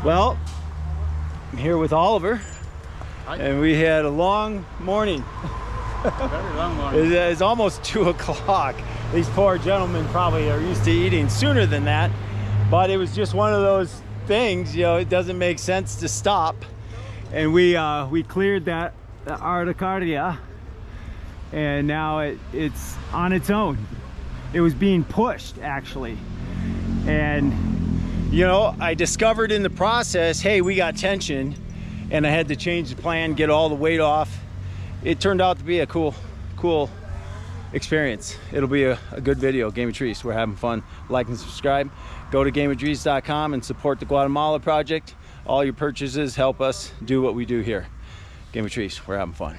Well, I'm here with Oliver. Hi. And we had a long morning. Very long morning. It's almost 2 o'clock. These poor gentlemen probably are used to eating sooner than that, but it was just one of those things, you know, it doesn't make sense to stop. And we cleared the Araucaria, and now it's on its own. It was being pushed, actually. And you know, I discovered in the process, hey, we got tension, and I had to change the plan, get all the weight off. It turned out to be a cool experience. It'll be a good video. Game of Trees, we're having fun. Like and subscribe. Go to GameOfTrees.com and support the Guatemala project. All your purchases help us do what we do here. Game of Trees, we're having fun.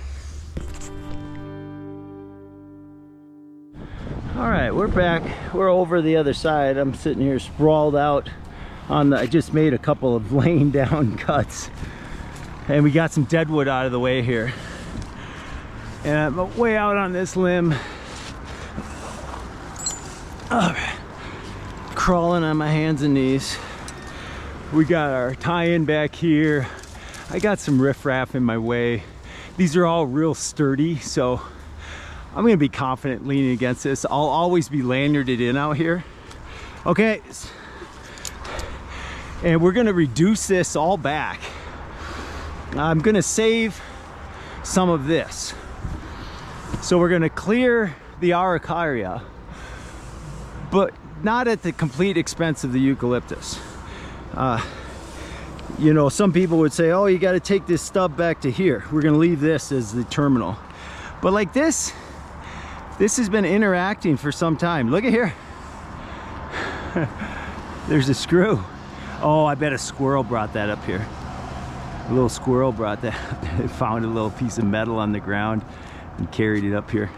All right, we're back. We're over the other side. I'm sitting here sprawled out on the, I just made a couple of laying down cuts, and we got some deadwood out of the way here. And I'm way out on this limb. All right. Crawling on my hands and knees. We got our tie-in back here. I got some riffraff in my way. These are all real sturdy, so I'm gonna be confident leaning against this. I'll always be lanyarded in out here. Okay, and we're gonna reduce this all back. I'm gonna save some of this. So we're gonna clear the Araucaria, but not at the complete expense of the eucalyptus. You know, some people would say, oh, you gotta take this stub back to here. We're gonna leave this as the terminal. But like this has been interacting for some time. Look at here. There's a screw. Oh, I bet a squirrel brought that up here. A little squirrel brought that up there. They found a little piece of metal on the ground and carried it up here.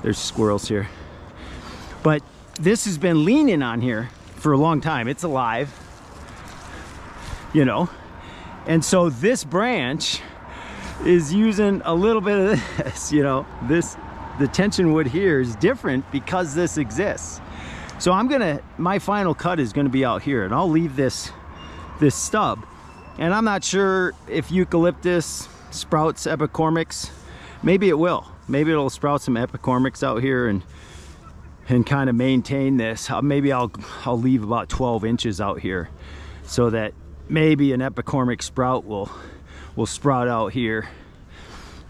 There's squirrels here. But this has been leaning on here for a long time. It's alive, you know. And so this branch is using a little bit of this, you know. The tension wood here is different because this exists. So my final cut is gonna be out here, and I'll leave this stub. And I'm not sure if eucalyptus sprouts epicormix. Maybe it will. Maybe it'll sprout some epicormix out here and kind of maintain this. Maybe I'll leave about 12 inches out here so that maybe an epicormic sprout will sprout out here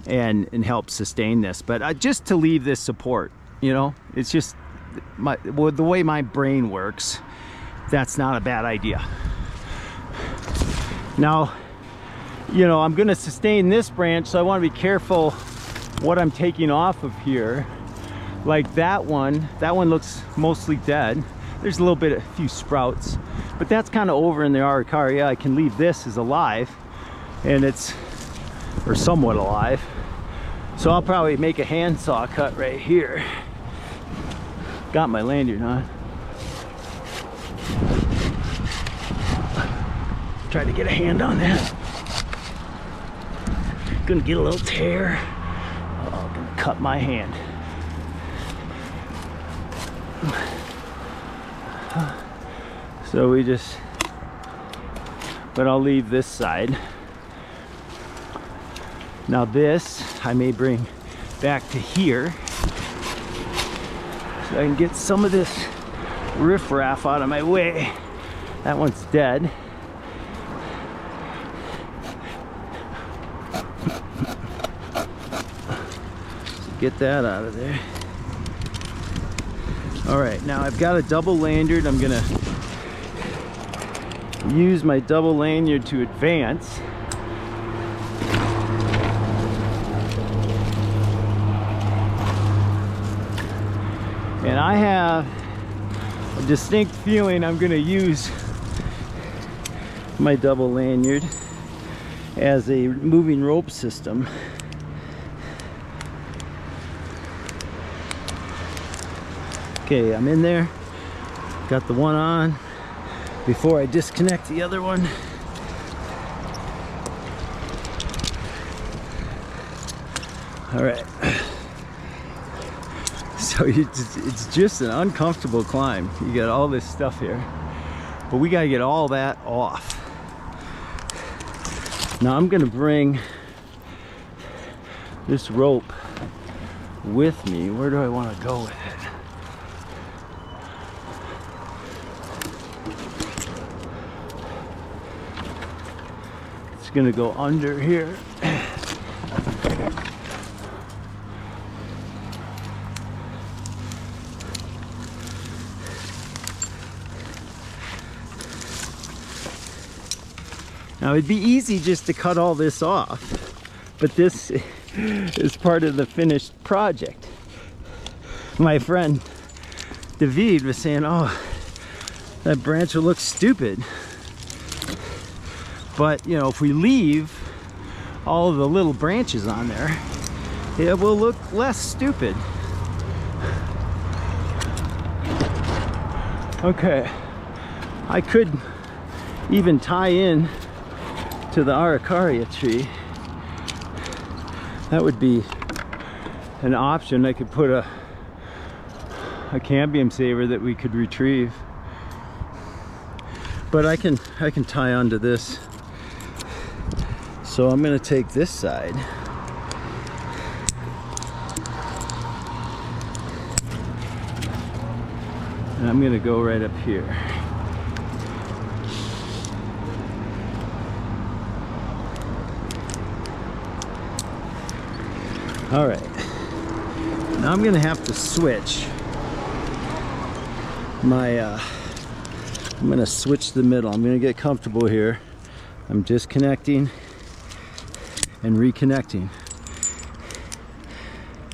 and help sustain this. But just to leave this support, you know, it's just the way my brain works. That's not a bad idea. Now, you know, I'm gonna sustain this branch, so I want to be careful what I'm taking off of here. Like that one looks mostly dead. There's a few sprouts, but that's kind of over in the Araucaria. I can leave this as alive, and or somewhat alive. So I'll probably make a handsaw cut right here. Got my lanyard on. Try to get a hand on that. Gonna get a little tear. Oh, gonna cut my hand. So but I'll leave this side. Now this I may bring back to here so I can get some of this riffraff out of my way. That one's dead. Get that out of there. All right, now I've got a double lanyard. I'm gonna use my double lanyard to advance. And I have a distinct feeling I'm gonna use my double lanyard as a moving rope system. Okay, I'm in there. Got the one on before I disconnect the other one. All right. So it's just an uncomfortable climb. You got all this stuff here, but we gotta get all that off. Now I'm gonna bring this rope with me. Where do I want to go with it? It's gonna go under here. Now it'd be easy just to cut all this off, but this is part of the finished project. My friend David was saying, oh, that branch will look stupid. But, you know, if we leave all of the little branches on there, it will look less stupid. Okay, I could even tie in to the Araucaria tree. That would be an option. I could put a cambium saver that we could retrieve, but I can tie onto this. So I'm going to take this side and I'm going to go right up here. All right, now I'm gonna have to switch my, I'm gonna switch the middle. I'm gonna get comfortable here. I'm disconnecting and reconnecting.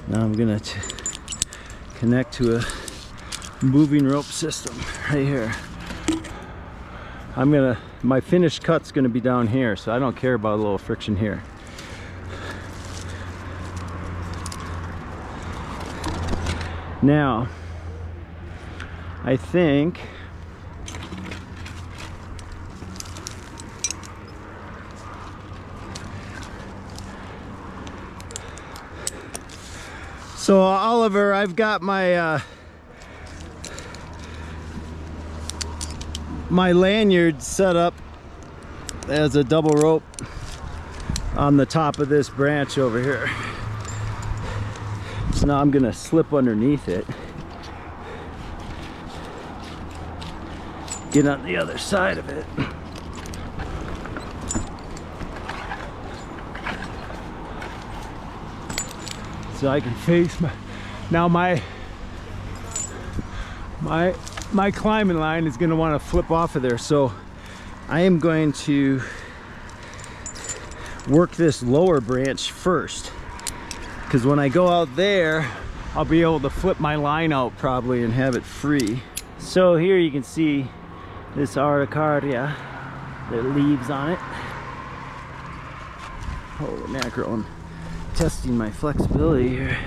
Now I'm gonna connect to a moving rope system right here. My finished cut's gonna be down here, so I don't care about a little friction here. Now, I think so Oliver, I've got my my lanyard set up as a double rope on the top of this branch over here. So now I'm gonna slip underneath it, get on the other side of it. So I can face my climbing line is gonna want to flip off of there. So I am going to work this lower branch first, because when I go out there, I'll be able to flip my line out probably and have it free. So here you can see this Araucaria, the leaves on it. Holy mackerel, I'm testing my flexibility here.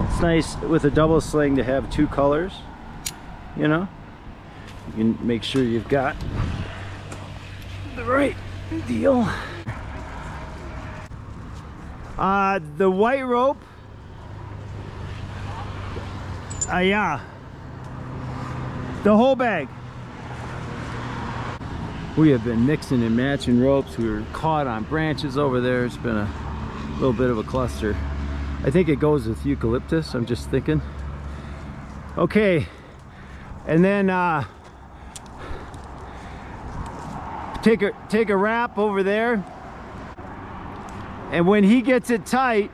It's nice with a double sling to have two colors, you know? You can make sure you've got the right deal. The white rope, yeah, the whole bag. We have been mixing and matching ropes. We were caught on branches over there. It's been a little bit of a cluster. I think it goes with eucalyptus, I'm just thinking. Okay, and then take a wrap over there, and when he gets it tight,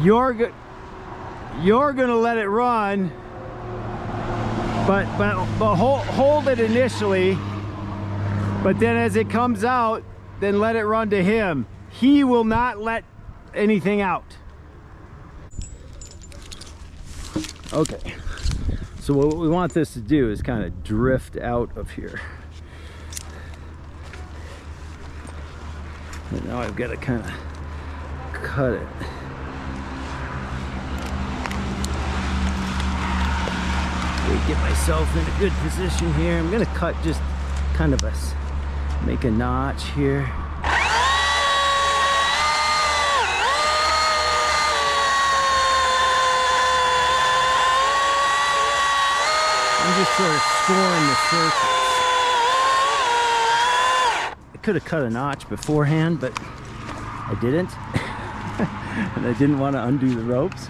you're gonna let it run, but hold it initially, but then as it comes out, then let it run to him. He will not let anything out. Okay, so what we want this to do is kind of drift out of here. And now I've got to kind of cut it. Get myself in a good position here. I'm gonna cut just kind of make a notch here. I'm just sort of scoring the surface. I could have cut a notch beforehand, but I didn't. And I didn't want to undo the ropes.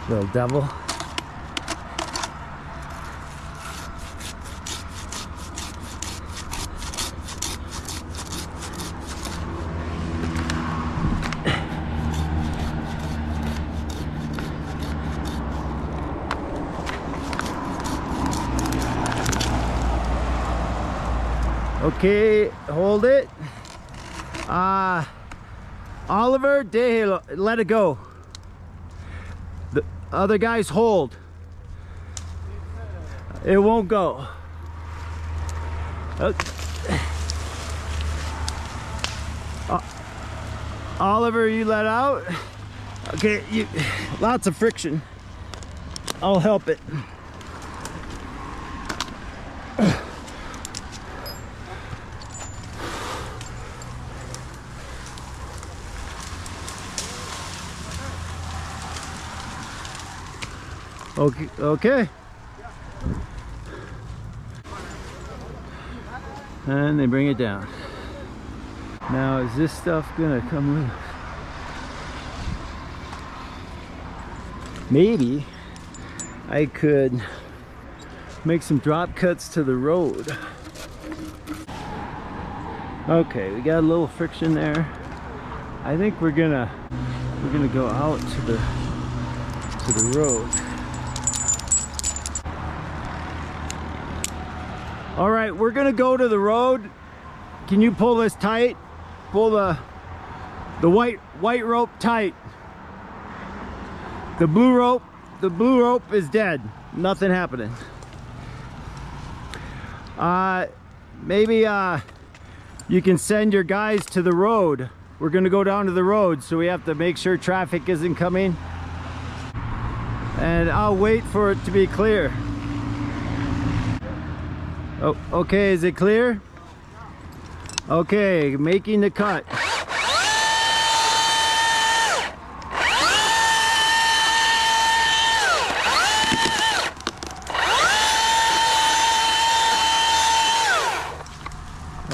Little devil. Okay, hold it. Oliver, Dale, let it go. The other guys hold. It won't go. Oliver, you let out. Okay, lots of friction. I'll help it. Okay, okay. And they bring it down. Now, is this stuff gonna come loose? Maybe I could make some drop cuts to the road. Okay, we got a little friction there. I think we're gonna go out to the road. All right, we're gonna go to the road. Can you pull this tight? Pull the white rope tight. The blue rope is dead. Nothing happening. Maybe you can send your guys to the road. We're gonna go down to the road, so we have to make sure traffic isn't coming. And I'll wait for it to be clear. Oh, okay, is it clear? Okay, making the cut.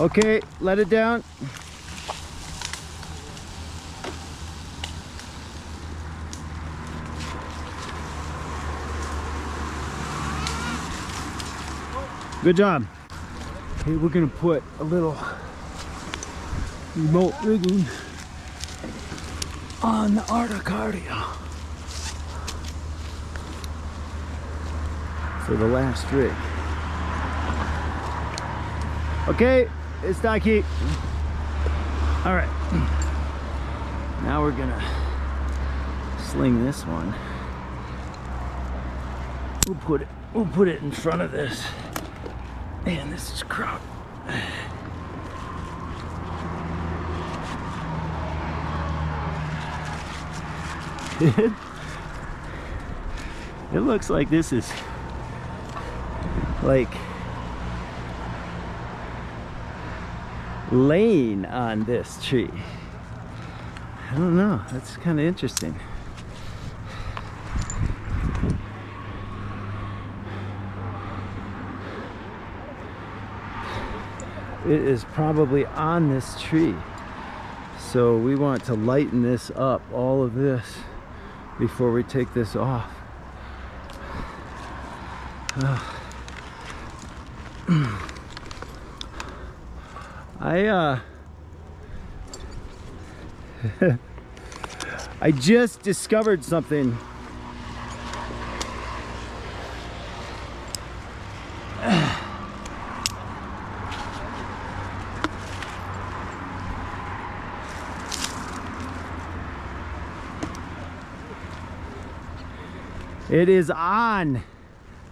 Okay, let it down. Good job. Okay, we're gonna put a little remote rigging on the Arccardia for the last rig. Okay, it's Daki. All right, now we're gonna sling this one. We'll put it in front of this. Man, this is crowded. It looks like this is like laying on this tree. I don't know, that's kind of interesting. It is probably on this tree, so we want to lighten this up, all of this, before we take this off. I just discovered something. It is on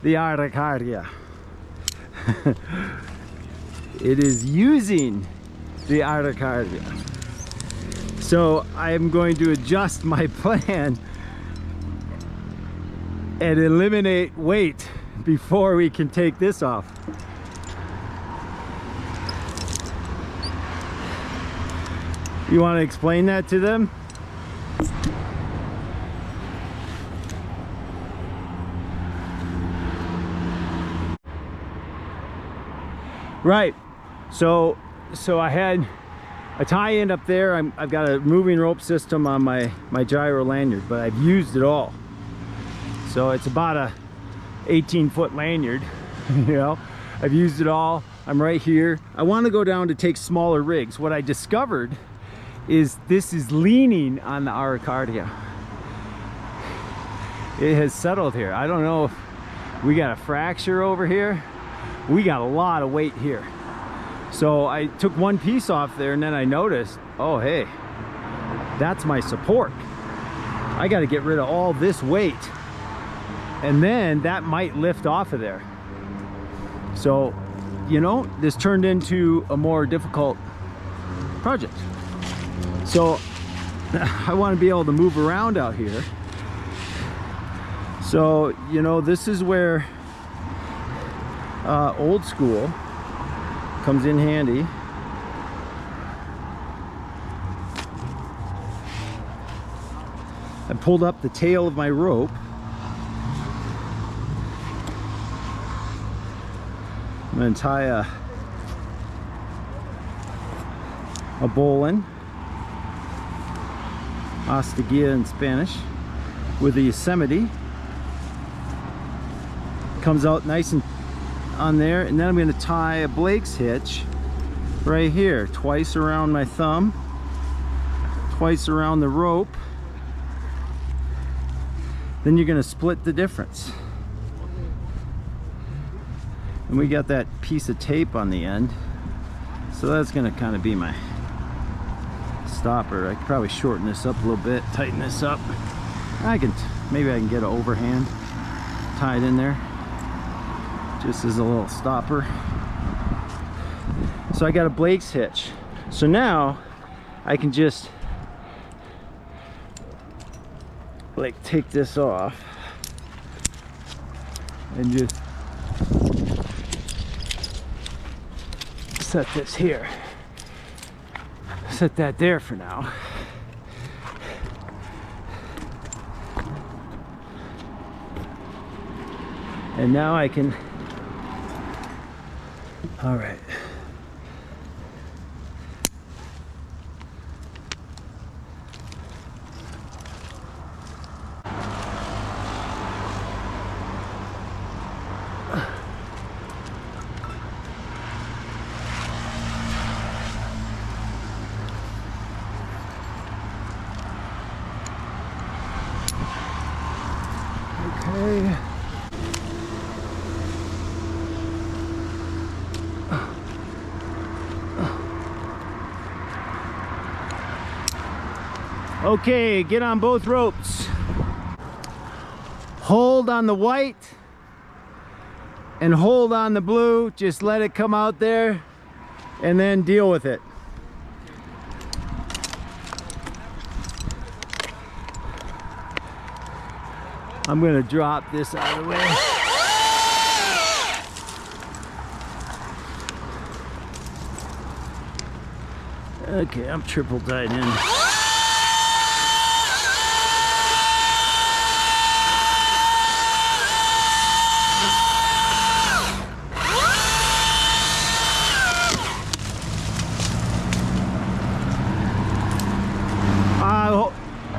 the Arccardia. It is using the Arccardia. So I'm going to adjust my plan and eliminate weight before we can take this off. You want to explain that to them? Right. So I had a tie-in up there. I've got a moving rope system on my gyro lanyard, but I've used it all. So it's about a 18-foot lanyard, you know. I've used it all. I'm right here. I want to go down to take smaller rigs. What I discovered is this is leaning on the Araucaria. It has settled here. I don't know if we got a fracture over here. We got a lot of weight here. So I took one piece off there and then I noticed, oh hey, that's my support. I got to get rid of all this weight and then that might lift off of there. So, you know, this turned into a more difficult project. So I want to be able to move around out here. So, you know, this is where old school comes in handy. I pulled up the tail of my rope. I'm going to tie a bowline, Astagia in Spanish, with a Yosemite. Comes out nice and on there, and then I'm going to tie a Blake's hitch right here, twice around my thumb, twice around the rope. Then you're going to split the difference. And we got that piece of tape on the end, so that's going to kind of be my stopper. I could probably shorten this up a little bit, tighten this up. Maybe I can get an overhand tied in there, just as a little stopper. So I got a Blake's hitch. So now I can just like take this off and just set this here. Set that there for now. And now I can, all right. Okay. Okay, get on both ropes. Hold on the white and hold on the blue. Just let it come out there and then deal with it. I'm gonna drop this out of the way. Okay, I'm triple tied in.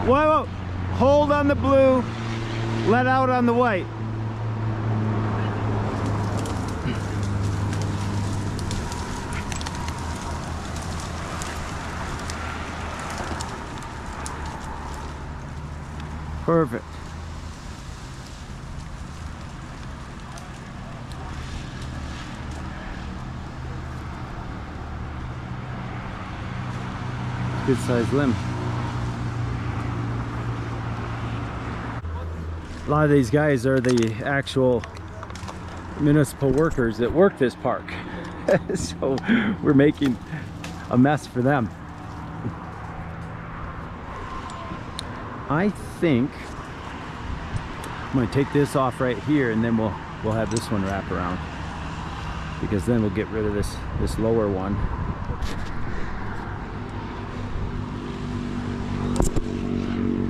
Whoa, hold on the blue, let out on the white. Perfect. Good sized limb. A lot of these guys are the actual municipal workers that work this park. So we're making a mess for them. I think I'm going to take this off right here, and then we'll have this one wrap around, because then we'll get rid of this lower one.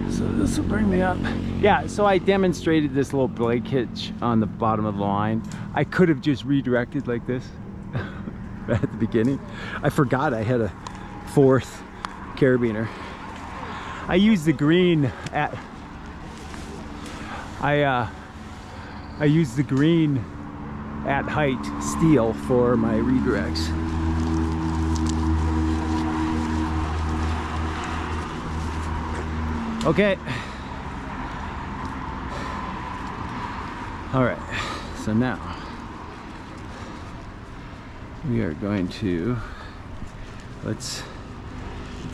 So this will bring me up. Yeah, so I demonstrated this little brake hitch on the bottom of the line. I could have just redirected like this right at the beginning. I forgot I had a 4th carabiner. I used the green at I used the green at height steel for my redirects. Okay. All right. So now we are going to let's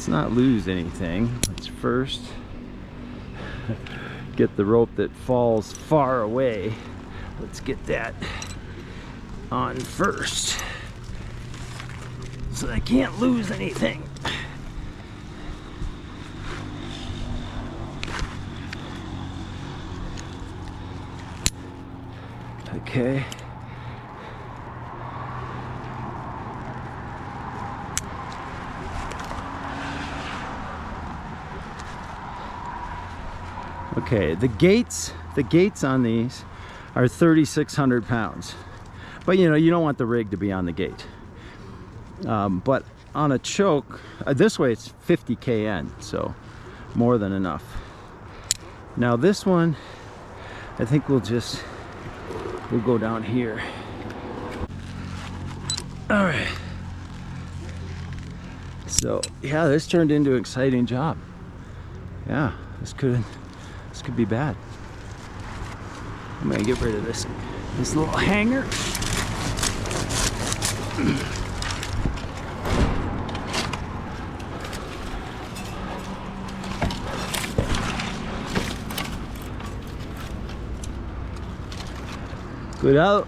not lose anything. Let's first get the rope that falls far away. Let's get that on first, so I can't lose anything. Okay. Okay, the gates on these are 3,600 pounds. But you know, you don't want the rig to be on the gate. But on a choke, this way it's 50 kN, so more than enough. Now this one, I think we'll go down here. All right. So yeah, this turned into an exciting job. Yeah, this could be bad. I'm gonna get rid of this little hanger. Cuidado.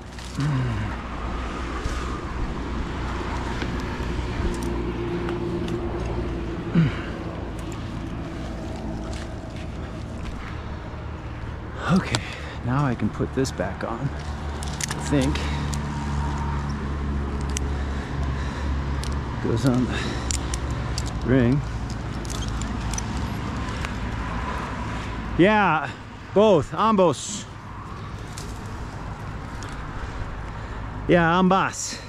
Okay, now I can put this back on, I think. Goes on the ring. Yeah, both, ambos. Yeah, ambas.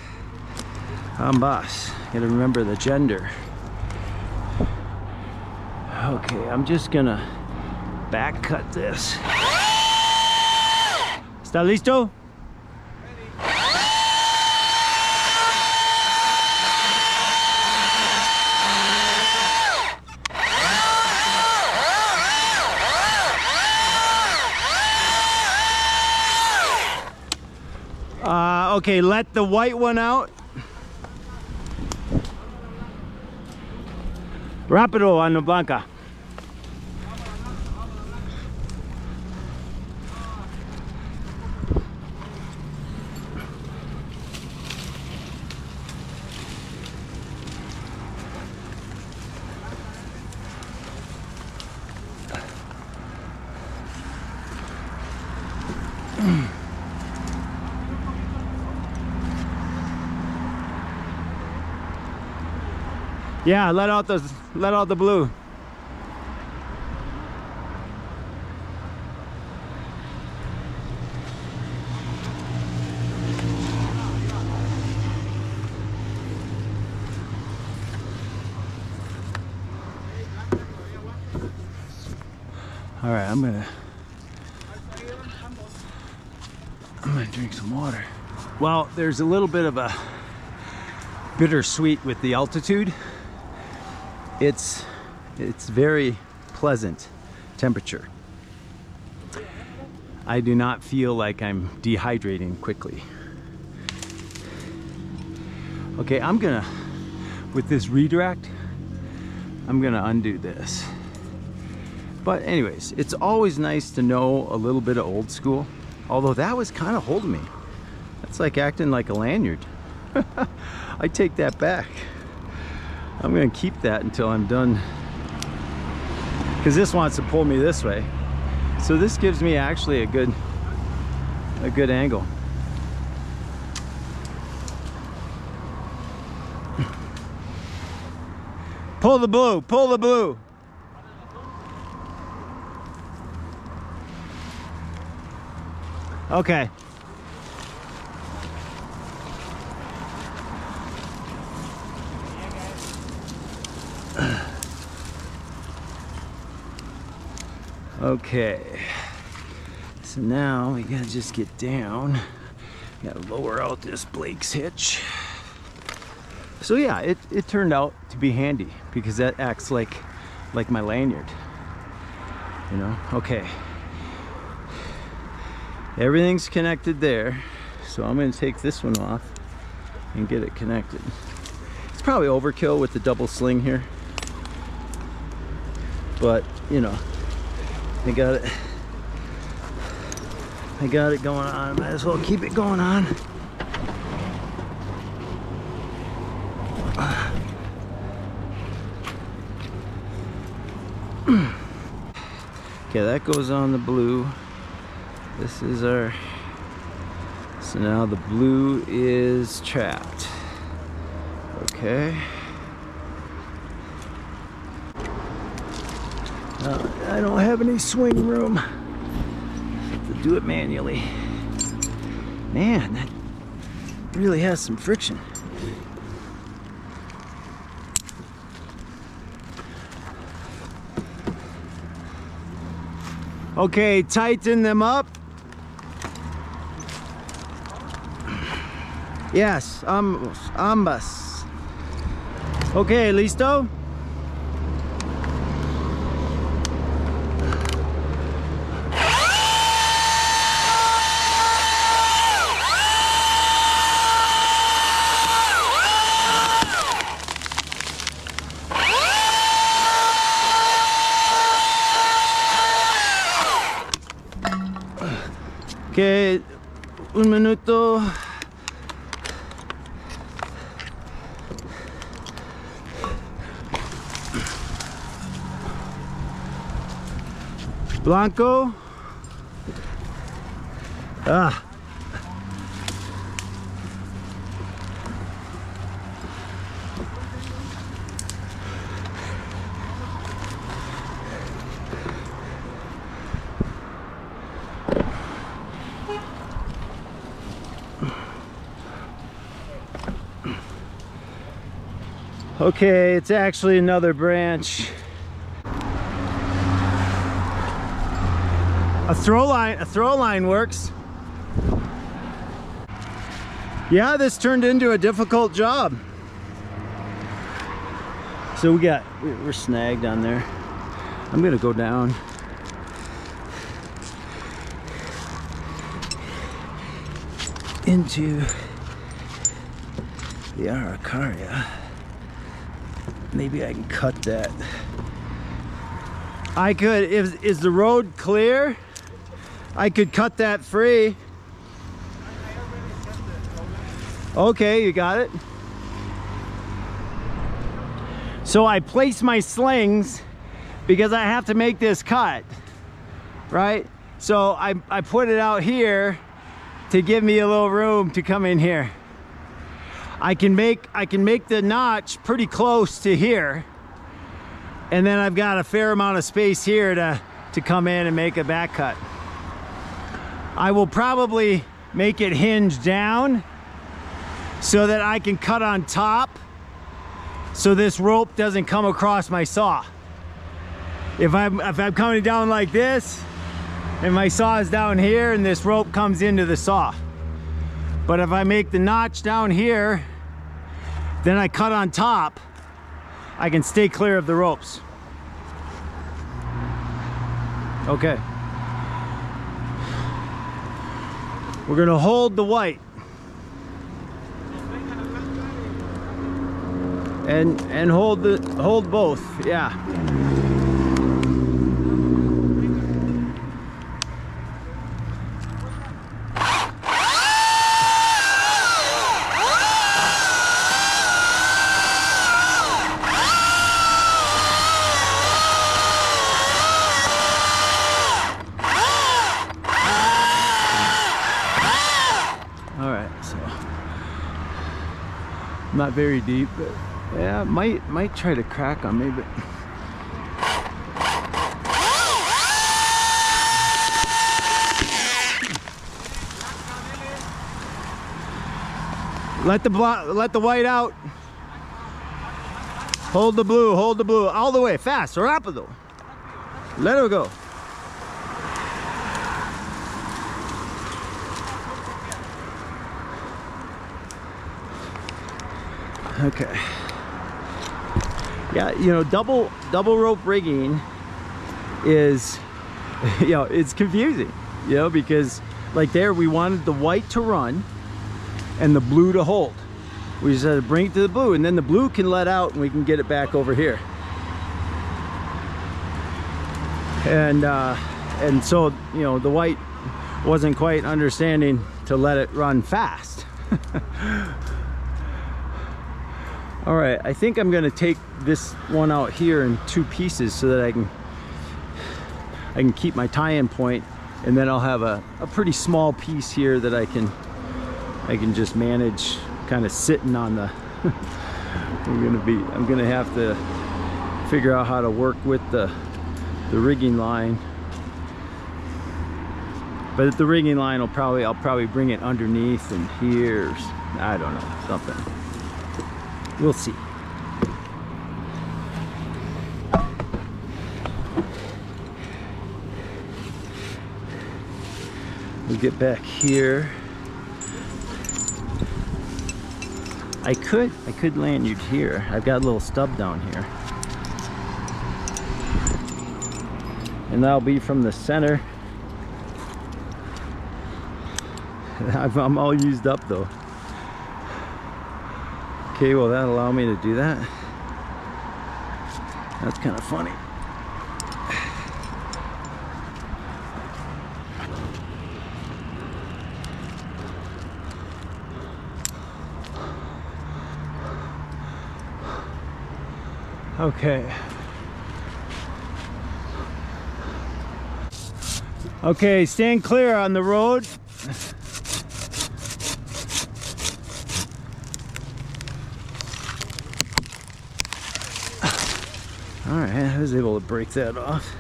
Ambas. Gotta remember the gender. Okay, I'm just gonna back cut this. ¿Está listo? Okay, let the white one out. Rápido, Ano Blanca. Yeah, let out the blue. All right, I'm gonna drink some water. Well, there's a little bit of a bittersweet with the altitude. It's very pleasant temperature. I do not feel like I'm dehydrating quickly. Okay, I'm gonna, with this redirect, I'm gonna undo this. But anyways, it's always nice to know a little bit of old school. Although that was kind of holding me. That's like acting like a lanyard. I take that back. I'm gonna keep that until I'm done. because this wants to pull me this way. So this gives me actually a good angle. Pull the blue, pull the blue. Okay. Okay. So now we gotta just get down. Gotta lower out this Blake's hitch. So yeah, it turned out to be handy because that acts like my lanyard. You know? Okay. Everything's connected there. So I'm gonna take this one off and get it connected. It's probably overkill with the double sling here. But, you know, I got it going on. Might as well keep it going on. Okay, that goes on the blue. This is our, so now the blue is trapped. Okay. I don't have any swing room. Have to do it manually. Man, that really has some friction. Okay, tighten them up. Yes, ambas. Okay, listo? Okay, un minuto. Blanco. Ah. Okay, it's actually another branch. A throw line works. Yeah, this turned into a difficult job. So we're snagged on there. I'm gonna go down. Into the Araucaria. Maybe I can cut that. I could, is the road clear? I could cut that free. Okay, you got it. So I place my slings because I have to make this cut, right? So I put it out here to give me a little room to come in here. I can make the notch pretty close to here, and then I've got a fair amount of space here to come in and make a back cut. I will probably make it hinge down so that I can cut on top so this rope doesn't come across my saw. If I'm coming down like this and my saw is down here and this rope comes into the saw. But if I make the notch down here, then I cut on top, I can stay clear of the ropes. Okay. We're gonna hold the white. And hold both, yeah. Not very deep, but yeah, might try to crack on me, but let the white out. Hold the blue, all the way, fast, rápido. Let her go. Okay. Yeah, you know, double rope rigging is, you know, it's confusing, you know, because like there we wanted the white to run and the blue to hold. We just had to bring it to the blue, and then the blue can let out and we can get it back over here. And so, you know, the white wasn't quite understanding to let it run fast. All right, I think I'm gonna take this one out here in 2 pieces so that I can keep my tie-in point, and then I'll have a pretty small piece here that I can just manage kind of sitting on the I'm gonna have to figure out how to work with the rigging line. But the rigging line I'll probably bring it underneath and here, I don't know, something. We'll see. We'll get back here. I could land you here. I've got a little stub down here. And that'll be from the center. I'm all used up though. Okay, will that allow me to do that? That's kind of funny. Okay. Okay, stand clear on the road. All right, I was able to break that off.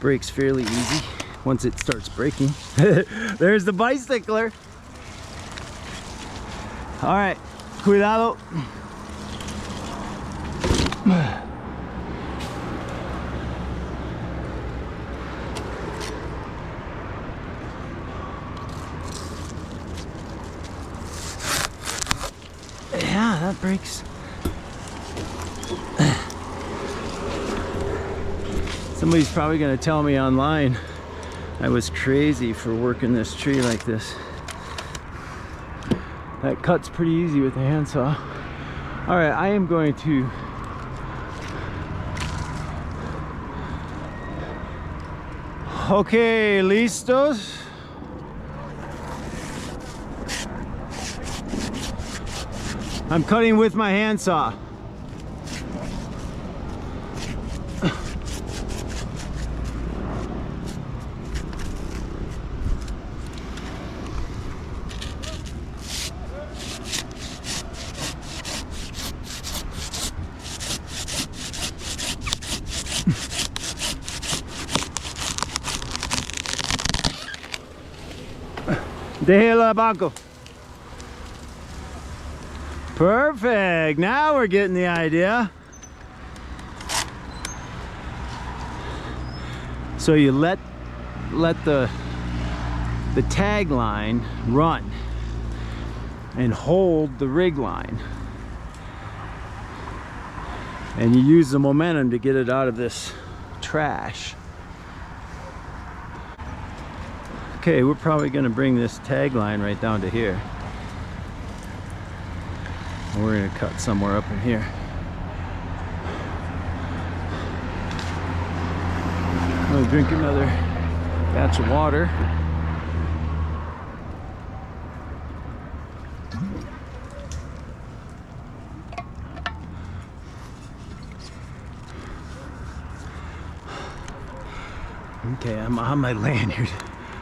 Breaks fairly easy once it starts breaking. There's the bicycler. All right, cuidado. Yeah, that breaks. Somebody's probably going to tell me online I was crazy for working this tree like this. That cuts pretty easy with a handsaw. All right, I am going to okay, listos. I'm cutting with my handsaw. Déjala banco. Perfect. Now we're getting the idea. So you let the tag line run and hold the rig line, and you use the momentum to get it out of this trash. Okay, we're probably going to bring this tag line right down to here. And we're going to cut somewhere up in here. I'm going to drink another batch of water. Okay, I'm on my lanyard.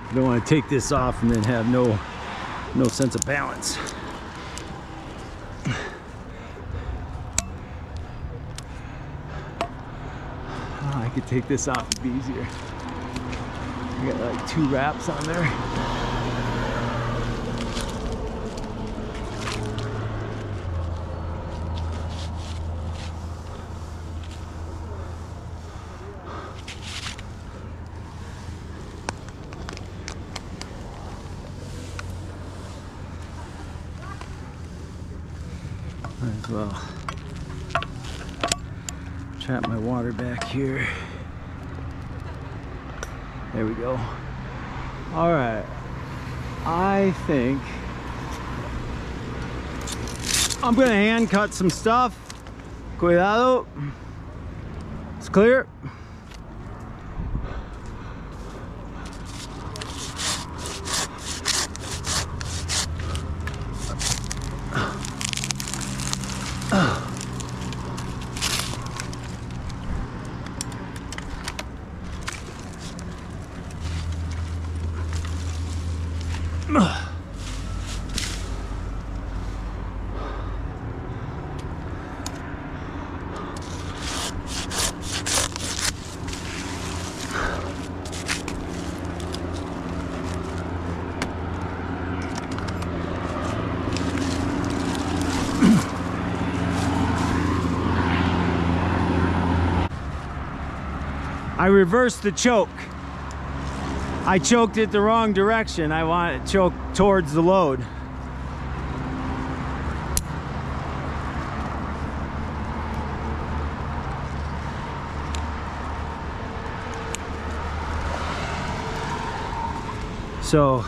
I don't want to take this off and then have no sense of balance. could take this off, it'd be easier. I got like 2 wraps on there. Might as well trap my water back here. There we go. All right, I think I'm gonna hand cut some stuff. Cuidado. It's clear. I reversed the choke. I choked it the wrong direction. I want it choked towards the load. So,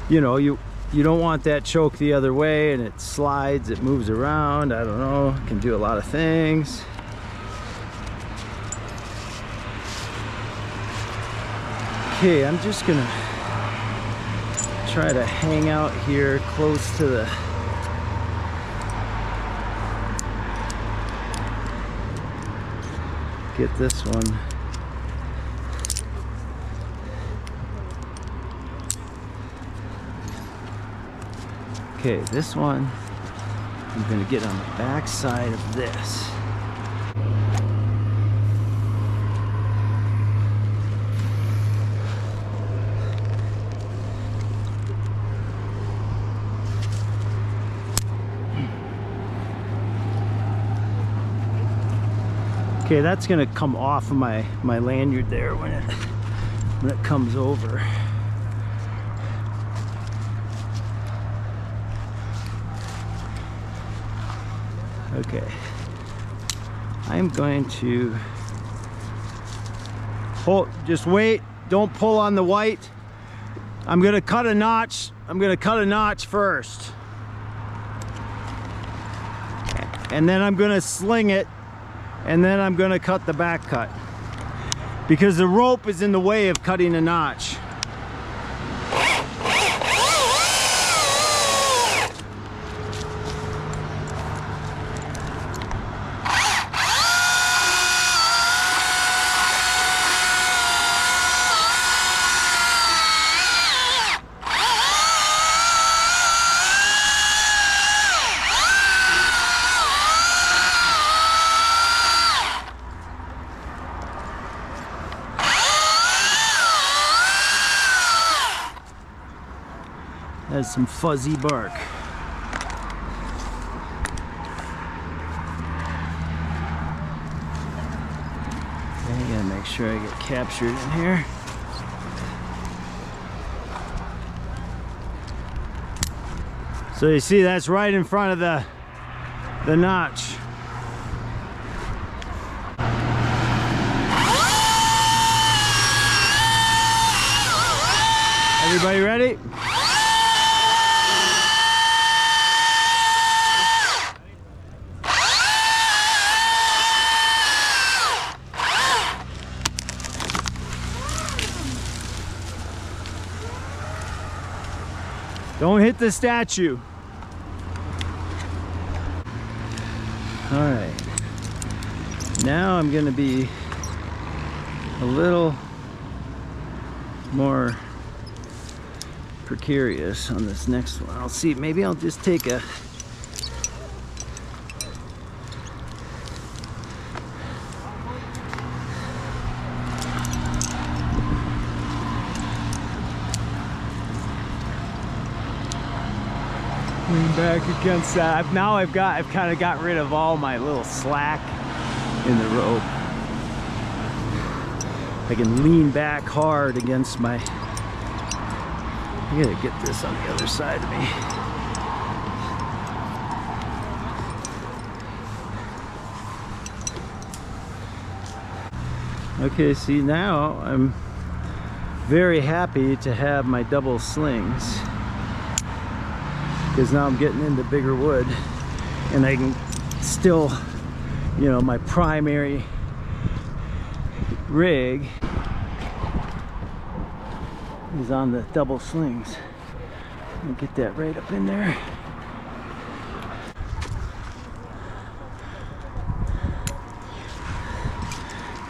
you know, you don't want that choke the other way, and it slides, it moves around, I don't know, it can do a lot of things. Okay, I'm just gonna try to hang out here close to the get this one. Okay, this one I'm gonna get on the back side of this. Okay, that's gonna come off of my lanyard there when it comes over. Okay, I'm going to hold, just wait, don't pull on the white. I'm gonna cut a notch. I'm gonna cut a notch first. And then I'm gonna sling it, and then I'm gonna cut the back cut, because the rope is in the way of cutting a notch. That's some fuzzy bark. I gotta make sure I get captured in here. So you see, that's right in front of the notch. Everybody ready? Don't hit the statue. All right. Now I'm going to be a little more precarious on this next one. I'll see, maybe I'll just take a Lean back against that. I've kind of got rid of all my little slack in the rope. I can lean back hard against my. I gotta get this on the other side of me. Okay, see, now I'm very happy to have my double slings, because now I'm getting into bigger wood and I can still, you know, my primary rig is on the double slings. Let me get that right up in there.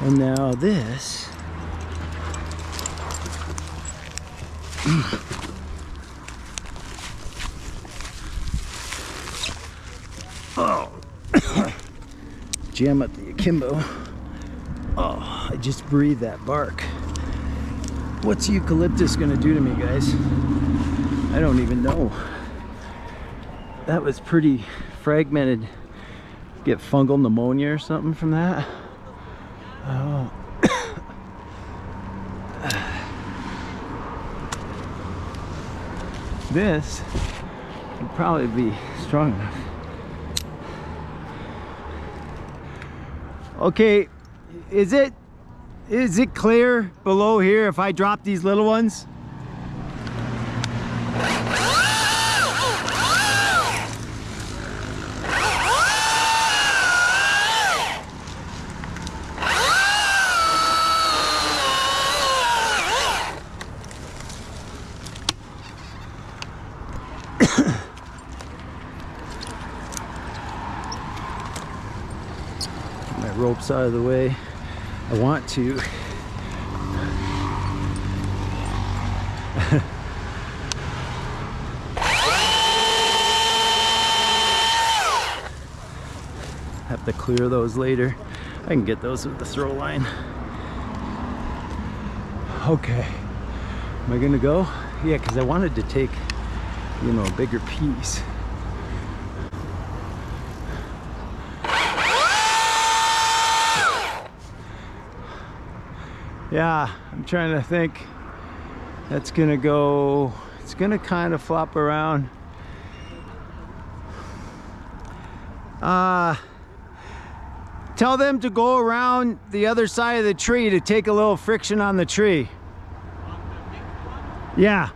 And now this oh jam up the akimbo. Oh, I just breathed that bark. What's eucalyptus gonna do to me, guys? I don't even know. That was pretty fragmented. Get fungal pneumonia or something from that? Oh. This would probably be strong enough. Okay, is it clear below here if I drop these little ones? My rope's out of the way. I want to have to clear those later. I can get those with the throw line. Okay, am I gonna go? Yeah, because I wanted to take, you know, a bigger piece. Yeah, I'm trying to think. That's gonna go, it's gonna kind of flop around. Tell them to go around the other side of the tree to take a little friction on the tree. Yeah,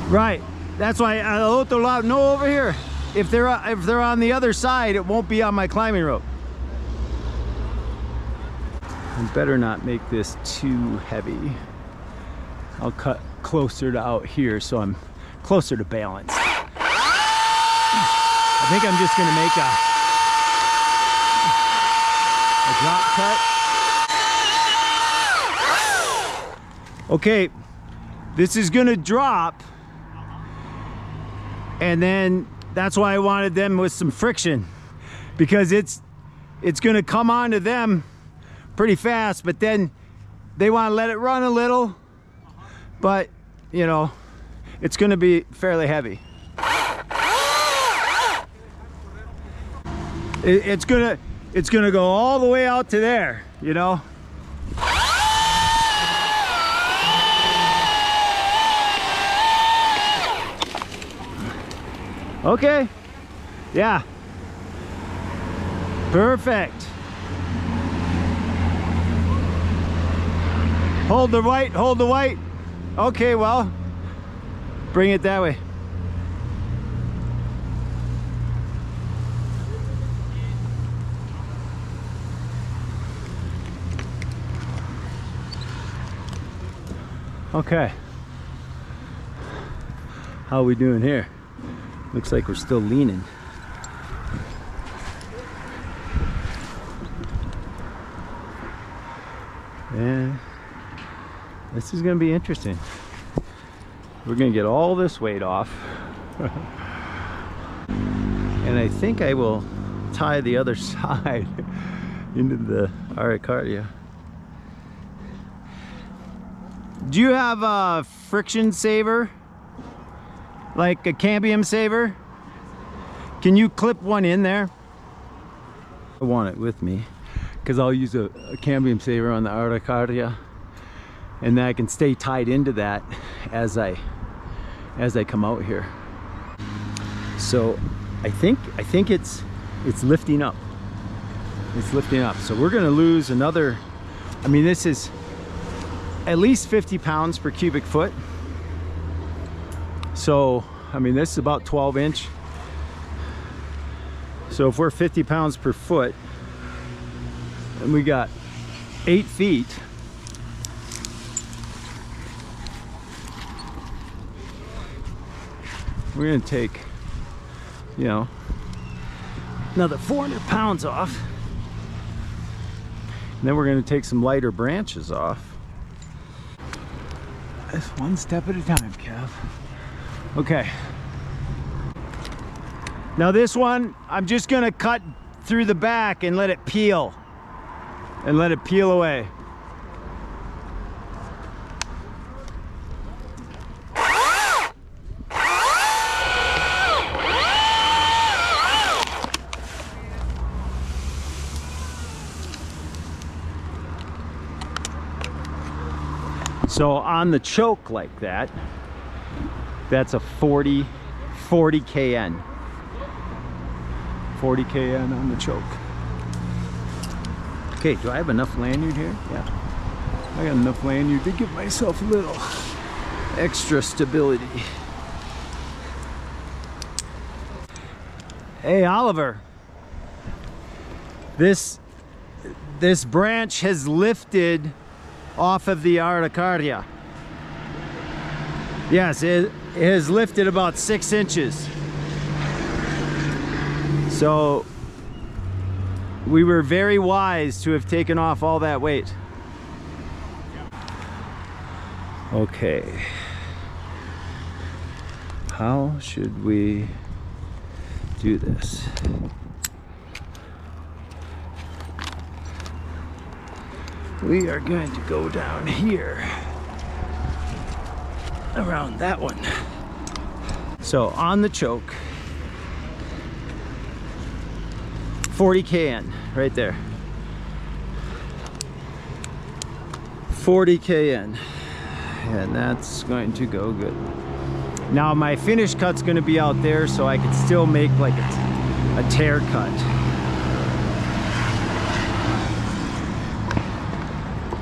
right. That's why no over here. If they're on the other side, it won't be on my climbing rope. I better not make this too heavy. I'll cut closer to out here so I'm closer to balance. I think I'm just gonna make a drop cut. Okay, this is gonna drop, and then that's why I wanted them with some friction, because it's gonna come onto them pretty fast, but then they want to let it run a little, but you know, it's gonna be fairly heavy. It's gonna go all the way out to there, you know. Okay, yeah, perfect. Hold the white, hold the white. Okay, well, bring it that way. Okay, how are we doing here? Looks like we're still leaning. And this is gonna be interesting. We're gonna get all this weight off. And I think I will tie the other side into the Araucaria. Do you have a friction saver? Like a cambium saver? Can you clip one in there? I want it with me because I'll use a cambium saver on the Araucaria, and then I can stay tied into that as I come out here. So I think it's lifting up. It's lifting up. So we're gonna lose another, I mean, this is at least 50 pounds per cubic foot. So, I mean, this is about 12 inch. So if we're 50 pounds per foot and we got 8 feet, we're gonna take, you know, another 400 pounds off. And then we're gonna take some lighter branches off. That's one step at a time, Kev. Okay. Now this one, I'm just gonna cut through the back and let it peel. And let it peel away. So on the choke like that, that's a 40 kN. 40 kN on the choke. Okay, do I have enough lanyard here? Yeah. I got enough lanyard to give myself a little extra stability. Hey, Oliver. This branch has lifted off of the Araucaria. Yes, it has lifted about 6 inches. So we were very wise to have taken off all that weight. Okay. How should we do this? We are going to go down here around that one. So on the choke, 40 kN right there. 40 kN, and that's going to go good. Now my finish cut's going to be out there, so I can still make like a tear cut.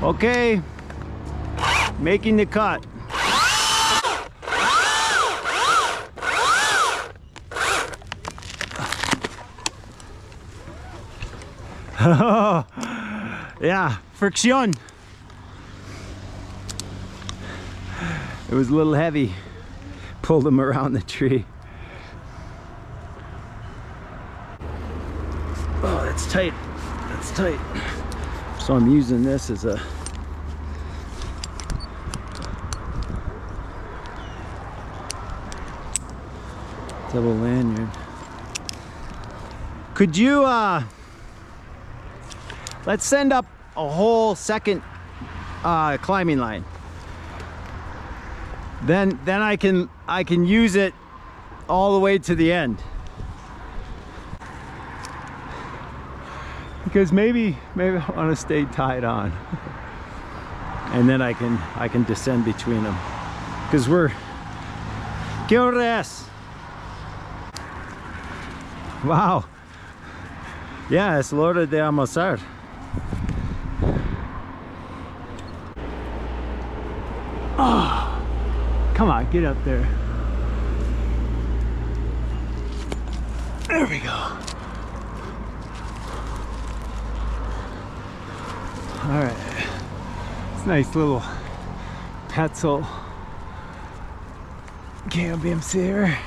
Okay, making the cut. Yeah, friction. It was a little heavy. Pulled him around the tree. Oh, that's tight. That's tight. So I'm using this as a double lanyard. Could you let's send up a whole second climbing line. Then I can use it all the way to the end. Because maybe I want to stay tied on. And then I can descend between them. Because we're curious. Wow. Yeah, es la hora de almorzar. Oh, come on, get up there. There we go. All right, it's a nice little Petzl cambium saver.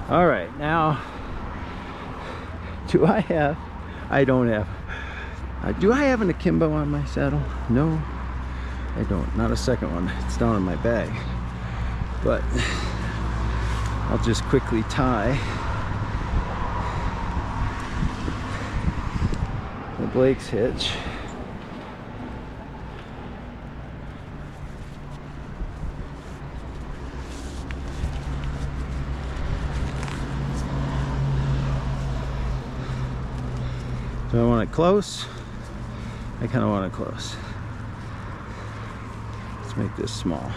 All right, now, I don't have, do I have an akimbo on my saddle? No, I don't, not a second one. It's down in my bag, but I'll just quickly tie the Blake's hitch. Do I want it close? I kind of want it close. Let's make this small.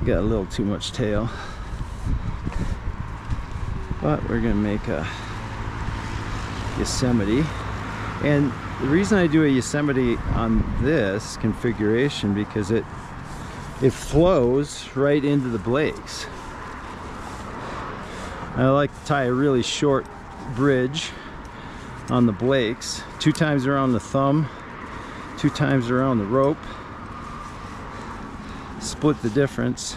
Got a little too much tail, but we're gonna make a Yosemite. And the reason I do a Yosemite on this configuration, because it flows right into the blades. I like to tie a really short bridge on the blades, 2 times around the thumb, 2 times around the rope. Split the difference.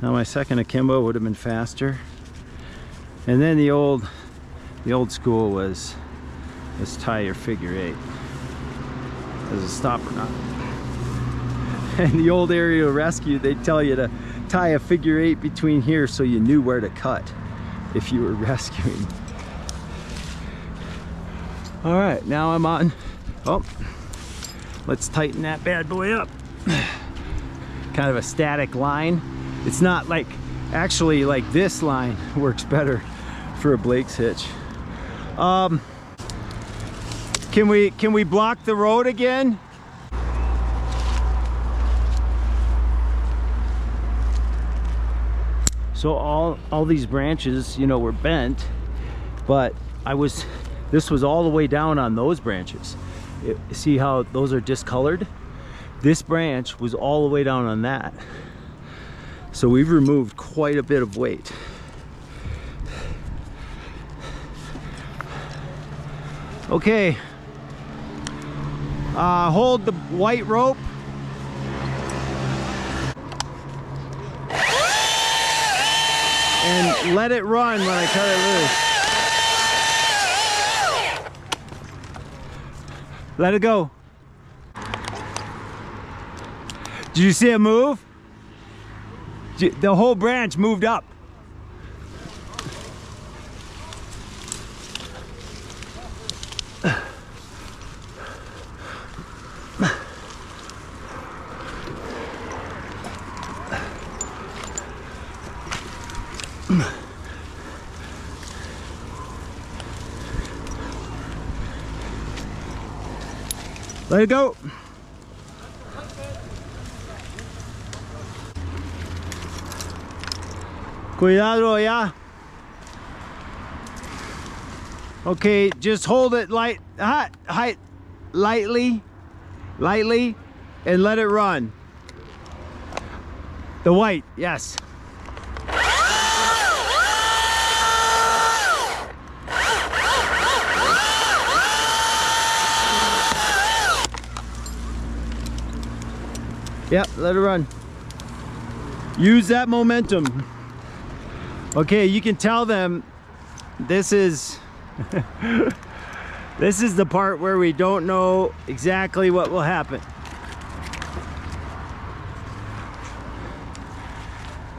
Now my second akimbo would have been faster. And then the old school was let's tie your figure 8 as a stopper knot. And the old aerial rescue, they'd tell you to tie a figure 8 between here so you knew where to cut if you were rescuing. All right, now I'm on. Oh, let's tighten that bad boy up. Kind of a static line. It's not like, actually like this line works better for a Blake's hitch. Can we block the road again? So all these branches, you know, were bent, but this was all the way down on those branches. See how those are discolored? This branch was all the way down on that. So we've removed quite a bit of weight. Okay, hold the white rope. And let it run when I cut it loose. Let it go. Did you see it move? The whole branch moved up. Let it go. Cuidado ya. Okay, just hold it lightly, and let it run. The white, yes. Yep, let it run. Use that momentum. Okay, you can tell them this is this is the part where we don't know exactly what will happen.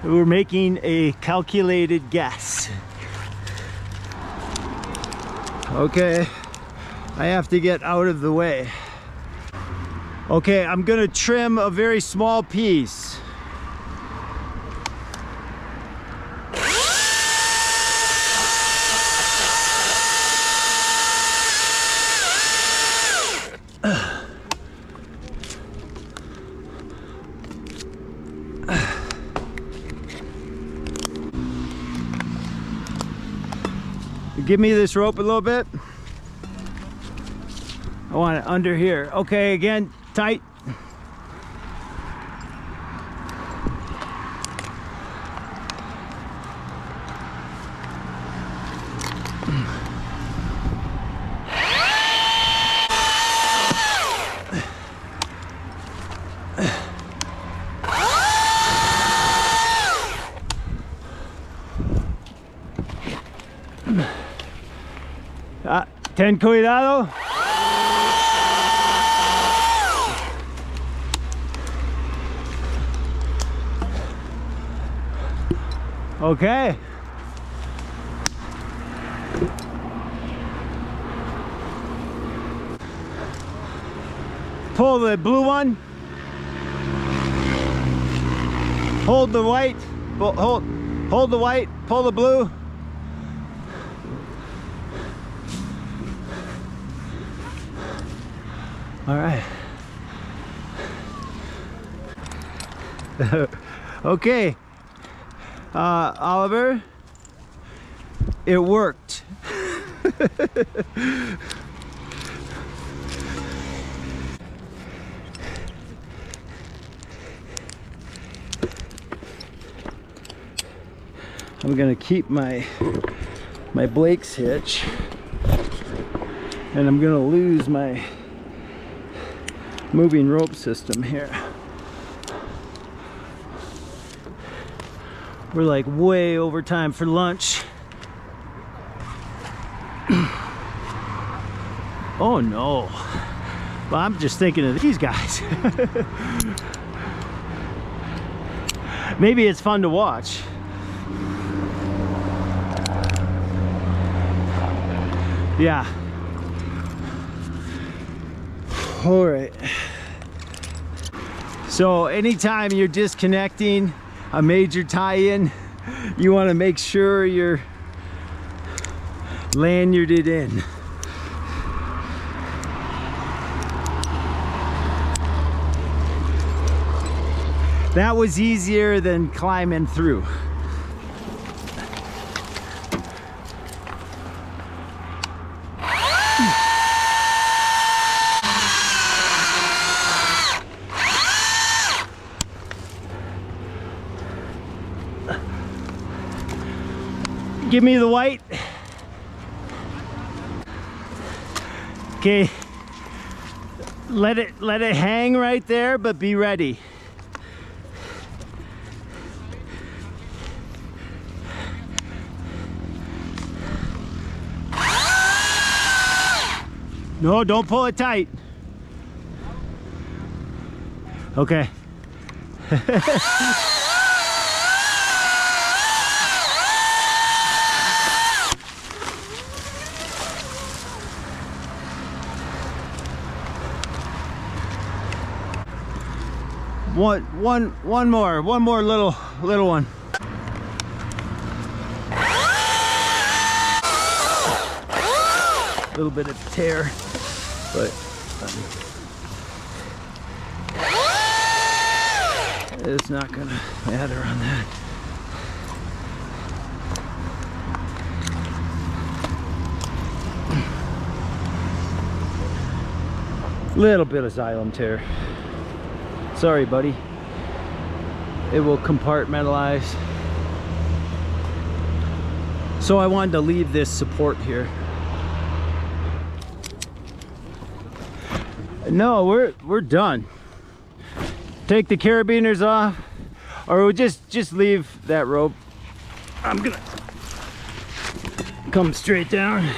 We're making a calculated guess. Okay, I have to get out of the way. Okay, I'm gonna trim a very small piece. Give me this rope a little bit. I want it under here. Okay, again, tight. Ten cuidado. Okay. Pull the blue one. Hold the white. Hold the white. Pull the blue. All right. Okay. Oliver, it worked. I'm gonna keep my Blake's hitch, and I'm gonna lose my moving rope system here. We're like way over time for lunch. Oh no. Well, I'm just thinking of these guys. Maybe it's fun to watch. Yeah. All right. So anytime you're disconnecting a major tie-in, you want to make sure you're lanyarded in. That was easier than climbing through. Give me the white. Okay. Let it hang right there, but be ready. No, don't pull it tight. Okay. One more little one. A little bit of tear, but it's not gonna matter on that. Little bit of xylem tear. Sorry, buddy. It will compartmentalize. So I wanted to leave this support here. No, we're done. Take the carabiners off, or we'll just leave that rope. I'm gonna come straight down.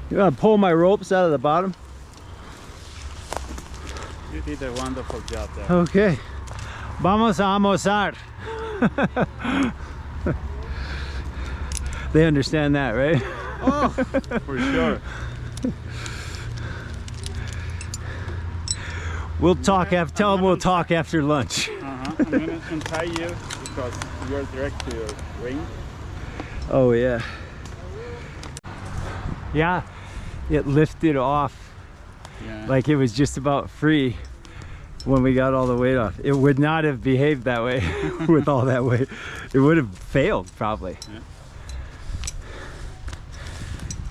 You want to pull my ropes out of the bottom? You did a wonderful job there. Okay. Vamos a almorzar. They understand that, right? Oh, for sure. We'll talk after. Tell them we'll talk after lunch. I'm gonna untie you because you're direct to your ring. Oh yeah. Yeah, it lifted off. Yeah. Like it was just about free. when we got all the weight off. It would not have behaved that way with all that weight. It would have failed probably.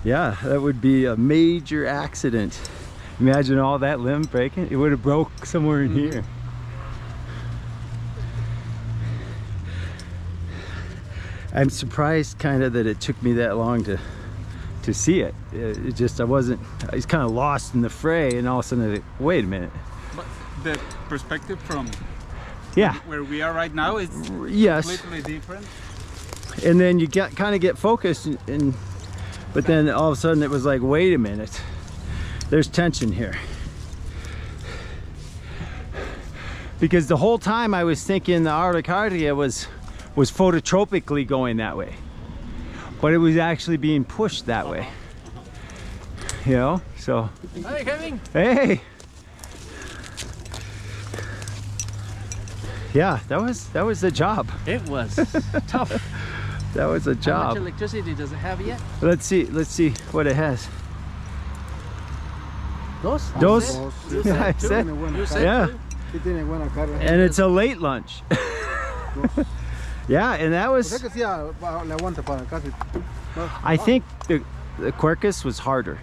Yeah, that would be a major accident. Imagine all that limb breaking. It would have broke somewhere in here. I'm surprised kind of that it took me that long to see it. It just, I was kind of lost in the fray, and all of a sudden, wait a minute. But the perspective from Yeah. where we are right now is Yes. completely different. And then you kind of get focused, and but then all of a sudden it was like, wait a minute, there's tension here. Because the whole time I was thinking the articardia was phototropically going that way, but it was actually being pushed that way. You know, so. Hi, Kevin. Hey. Yeah, that was the job. It was tough. That was a How job. much electricity does it have yet? Let's see what it has. Dos. Dos? You Yeah, I said two. said. You said Yeah. two. Sí tiene buena carga. And it's a late lunch. Yeah, and that O was, sea que sí, le aguanta para casi. I think the Quercus was harder.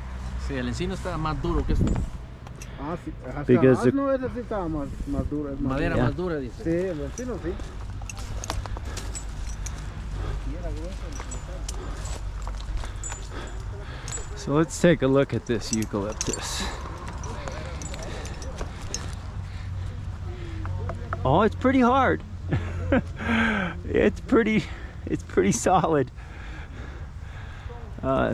Sí, el encino está más duro que esto. Ah, sí. Ajá, Because the- no, esa sí estaba más dura. es más Madera dura. más dura, dice. Sí, el encino sí. So let's take a look at this eucalyptus. Oh, it's pretty hard. It's pretty solid.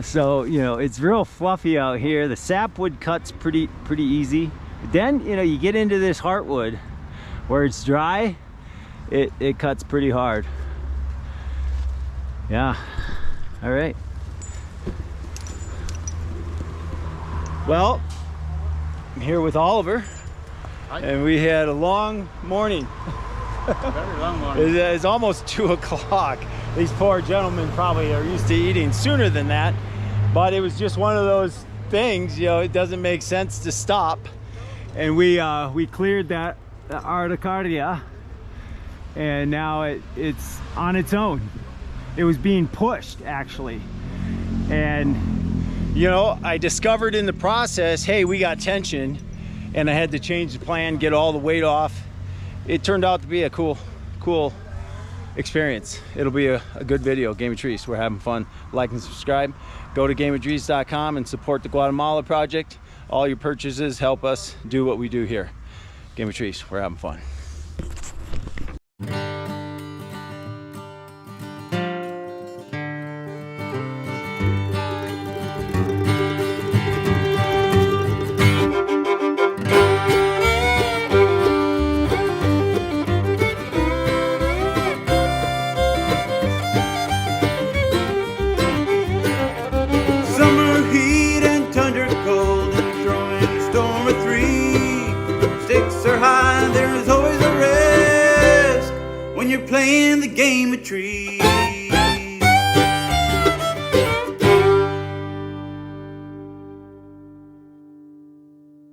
So, you know, it's real fluffy out here. The sapwood cuts pretty easy. Then, you know, you get into this heartwood where it's dry, it cuts pretty hard. Yeah. All right. Well, I'm here with Oliver, and we had a long morning. Very long one. It's almost 2 o'clock. These poor gentlemen probably are used to eating sooner than that, but it was just one of those things, you know, it doesn't make sense to stop. And we cleared that articardia, and now it's on its own. It was being pushed, actually. And you know, I discovered in the process, hey, we got tension, and I had to change the plan, get all the weight off. It turned out to be a cool experience. It'll be a good video. Game of Trees, we're having fun. Like and subscribe. Go to GameOfTrees.com and support the Guatemala Project. All your purchases help us do what we do here. Game of Trees, we're having fun. Summer heat and tundra cold and throwing a storm of 3. Stakes are high, there's always a risk when you're playing the game of trees.